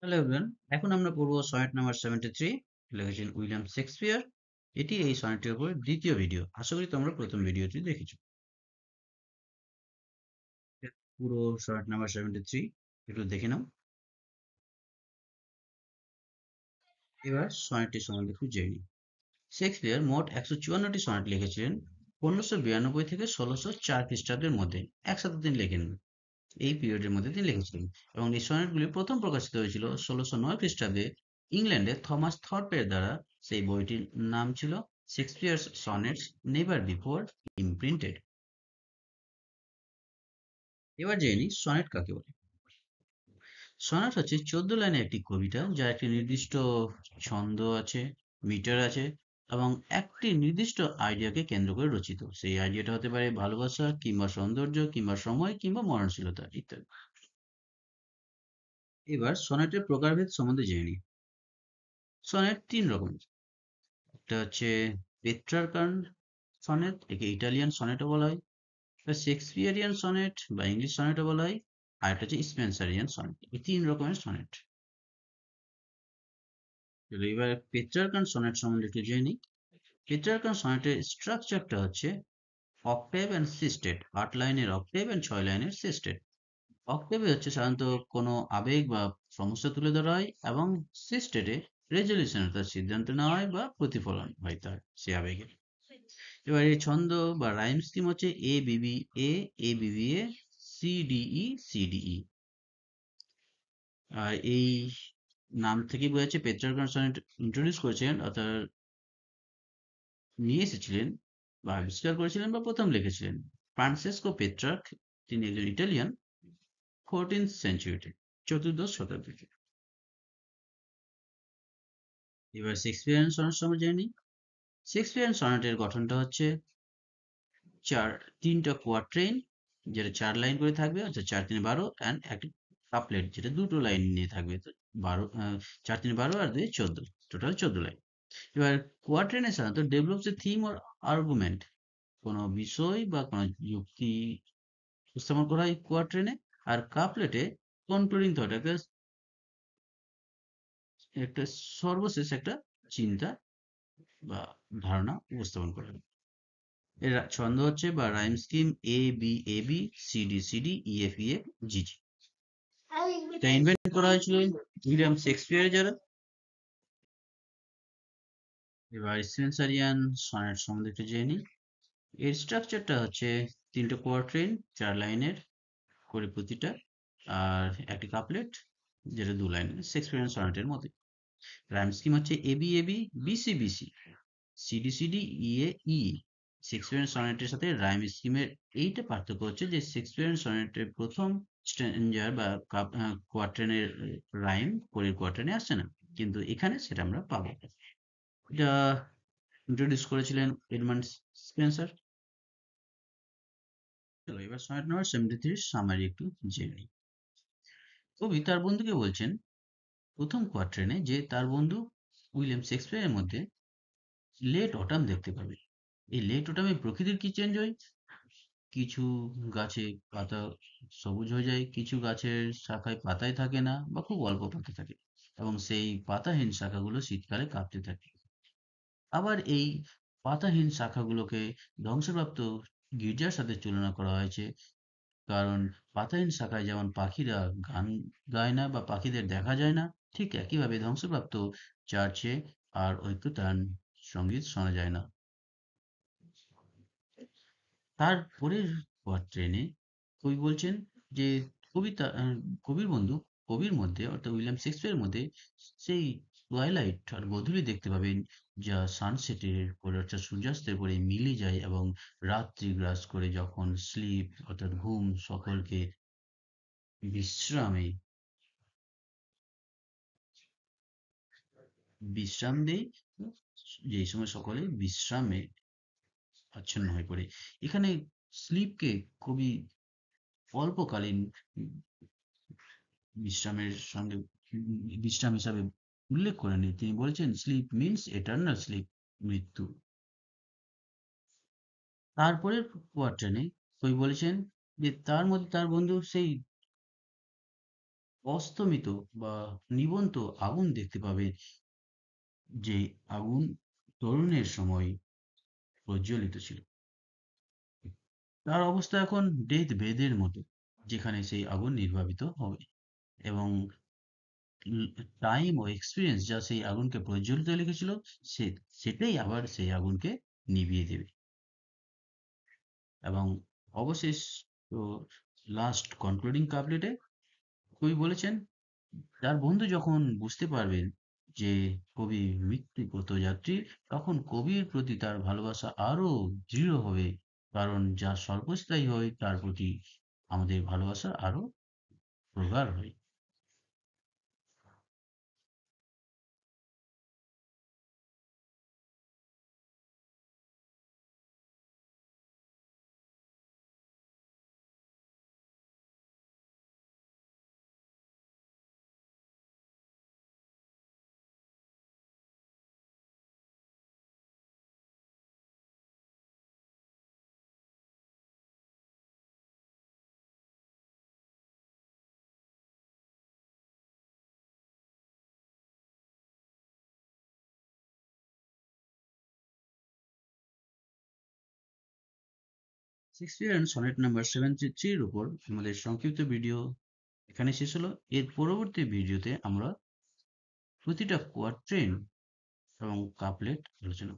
Hello everyone, এখন আমরা পড়ব সনেট নাম্বার 73, লিখেছেন উইলিয়াম শেক্সপিয়ার। এটি এই সনেটের উপর দ্বিতীয় ভিডিও। আশা করি তোমরা প্রথম ভিডিওটি দেখেছো। পুরো সনেট নাম্বার 73 একটু দেখে নাও। এবার সনেটটি সম্বন্ধে একটু জেনে নিই। শেক্সপিয়ার মোট 154টি সনেট লিখেছিলেন 1592 থেকে 1604 খ্রিস্টাব্দের মধ্যে। একসাথে তিনি লেখেননি, এই পিরিয়ডের মধ্যে তিনি লিখেছিলেন। এবং এই সনেটগুলি প্রথম প্রকাশিত হয়েছিল 1609 খ্রিস্টাব্দে ইংল্যান্ডে থমাস থর্পের দ্বারা। সেই বইটির নাম ছিল শেক্সপিয়ার্স সনেটস নেভার বিফোর ইমপ্রিন্টেড। এবার জেনে নিই সনেট কাকে বলে। সনেট হচ্ছে 14 লাইনের একটি কবিতা, যার একটি নির্দিষ্ট ছন্দ আছে, মিটার আছে, এবং একটি নির্দিষ্ট আইডিয়াকে কেন্দ্র করে রচিত। সেই আইডিয়াটা হতে পারে ভালোবাসা, কিংবা সৌন্দর্য, কিংবা সময়, কিংবা মরণশীলতা ইত্যাদি। এবার সনেটের প্রকারভেদ সম্বন্ধে জেনে নিই। সনেট তিন রকম। একটা হচ্ছে পেট্রার্কান সনেট, একে ইটালিয়ান সনেটও বলা হয়, বা শেক্সপিয়ারিয়ান সনেট বা ইংলিশ সনেটও বলা হয়, আর একটা হচ্ছে স্পেন্সারিয়ান সনেট। এই তিন রকমের সনেট। এবার পেট্রার্কান সনেট সম্বন্ধে একটু জেনে নিই। পেট্রার্কান সনেটের স্ট্রাকচারটা হচ্ছে অক্টেভ অ্যান্ড সিস্টেট, 8 লাইনের অক্টেভ অ্যান্ড 6 লাইনের সিস্টেট। অক্টেভে হচ্ছে সাধারণত কোনো আবেগ বা সমস্যা তুলে ধরা হয়, এবং সিস্টেটে রেজলিউশন অর্থাৎ সিদ্ধান্ত নেওয়া হয় বা প্রতিফলন হয় তার সে আবেগের। এবার এই ছন্দ বা রাইম স্কিম হচ্ছে এ B B A, A B B A, C D E, C D E. আর এই নাম থেকেই বোঝা যাচ্ছে পেট্রার্কান সনেট ইন্ট্রোডিউস করেছিলেন, অর্থাৎ নিয়ে এসেছিলেন বা আবিষ্কার করেছিলেন বা প্রথম লিখেছিলেন ফ্রান্সেসকো পেট্রার্ক। তিনি একজন ইটালিয়ান, 14th সেঞ্চুরিতে, চতুর্দশ শতাব্দীতে। এবার শেক্সপিয়ারিয়ান সনেট সম্বন্ধে জেনে নিই। শেক্সপিয়ারিয়ান সনেটের গঠনটা হচ্ছে তিনটা কোয়াট্রেন, যেটা 4 লাইন করে থাকবে, অর্থাৎ 4 3 12, অ্যান্ড একটা কাপলেট যেটা 2টো লাইন নিয়ে থাকবে। তো 4 3 12 আর 2 14, টোটাল 14 লাইন। এবার কোয়াট্রেনে সাধারণত develops A theme or argument, কোনো বিষয় বা কোনো যুক্তি উপস্থাপন করা হয় কোয়াট্রেনে। আর কাপলেটে কনক্লুডিং থট, একটা একটা সর্বশেষ একটা চিন্তা বা ধারণা উপস্থাপন করা হয়। এর ছন্দ হচ্ছে বা rhyme scheme A B A B, C D C D, E F E F, G G. এটা ইনভেন্ট করা হয়েছিল উইলিয়াম শেক্সপিয়ারের যারা। এবার স্পেন্সারিয়ান সনেট সম্বন্ধে একটু জেনে নিই। এর স্ট্রাকচারটা হচ্ছে তিনটে কোয়াট্রেন, 4 লাইনের করে প্রতিটা, আর একটি কাপলেট যেটা 2 লাইনের, শেক্সপিয়ারিয়ান সনেটের মতো। রাইম স্কিম হচ্ছে A B A B, B C B C, C D C D, E A E. Shakespearean সনেটের সাথে রাইম স্কিমের এইটা পার্থক্য হচ্ছে যে শেক্সপিয়ারিয়ান সনেটের প্রথম স্ট্যাঞ্জার বা কোয়াট্রেনের রাইম পরের কোয়াট্রেনে আসছে না, কিন্তু এখানে সেটা আমরা পাবো। এটা ইন্ট্রোডিউস করেছিলেন এডমান্ড স্পেন্সার। চলো এবার সনেট নাম্বার 73 সামারি একটু জেনে নিই। কবি তার বন্ধুকে বলছেন প্রথম কোয়াট্রেনে যে তার বন্ধু উইলিয়াম শেক্সপিয়ারের মধ্যে লেট অটাম দেখতে পাবে। এই লেট অটামে প্রকৃতির কি চেঞ্জ হয়? কিছু গাছে পাতা সবুজ হয়ে যায়, কিছু গাছের শাখায় পাতাই থাকে না বা খুব অল্প পাতা থাকে, এবং সেই পাতাহীন শাখাগুলো শীতকালে কাঁপতে থাকে। আবার এই পাতাহীন শাখাগুলোকে ধ্বংসপ্রাপ্ত গির্জার সাথে তুলনা করা হয়েছে, কারণ পাতাহীন শাখায় যেমন পাখিরা গান গায় না বা পাখিদের দেখা যায় না, ঠিক একইভাবে ধ্বংসপ্রাপ্ত চার্চে আর ঐক্যতান সঙ্গীত শোনা যায় না। তারপরের ট্রেনে কবি বলছেন যে কবিতা কবির বন্ধু কবির মধ্যে, অর্থাৎ উইলিয়াম শেক্সপিয়ারের মধ্যে সেই টুয়াইলাইট আর গোধূলি দেখতে পাবেন, যা সানসেটের পরে অর্থাৎ সূর্যাস্তের পরে মিলে যায়, এবং রাত্রি গ্রাস করে যখন স্লিপ অর্থাৎ ঘুম সকলকে বিশ্রামে বিশ্রাম দেয়, যেই সময় সকলে বিশ্রামে আচ্ছন্ন হয়ে পড়ে। এখানে স্লিপকে খুবই অল্পকালীন বিশ্রামের সঙ্গে বিশ্রাম হিসাবে উল্লেখ করেননি, তিনি বলেছেন স্লিপ মিনস এটার্নাল স্লিপ, মৃত্যু। তারপরের কোয়ার্টারে কবি বলেছেন যে তার মধ্যে তার বন্ধু সেই অস্তমিত বা নিবন্ত আগুন দেখতে পাবে, যে আগুন তরুণের সময় প্রজ্বলিত ছিল। তার অবস্থা এখন ডেথ বেদের মতো, যেখানে সেই আগুন নির্বাপিত হবে, এবং টাইম ও এক্সপিরিয়েন্স যা সেই আগুনকে প্রজ্বলিত রেখেছিল, সে সেটাই আবার সেই আগুনকে নিভিয়ে দেবে। এবং অবশেষ, তো লাস্ট কনক্লুডিং কাপলেটে কবি বলেছেন, তার বন্ধু যখন বুঝতে পারবেন যে কবি মৃত্যু পথযাত্রী, তখন কবির প্রতি তার ভালোবাসা আরো দৃঢ় হবে, কারণ যা স্বল্পস্থায়ী হয় তার প্রতি আমাদের ভালোবাসা আরো প্রগাঢ় হয়। শেক্সপিয়ার সনেট নাম্বার 73-র উপর আমাদের সংক্ষিপ্ত ভিডিও এখানে শেষ হলো। এর পরবর্তী ভিডিওতে আমরা প্রতিটা কোয়াট্রেন এবং কাপলেট আলোচনা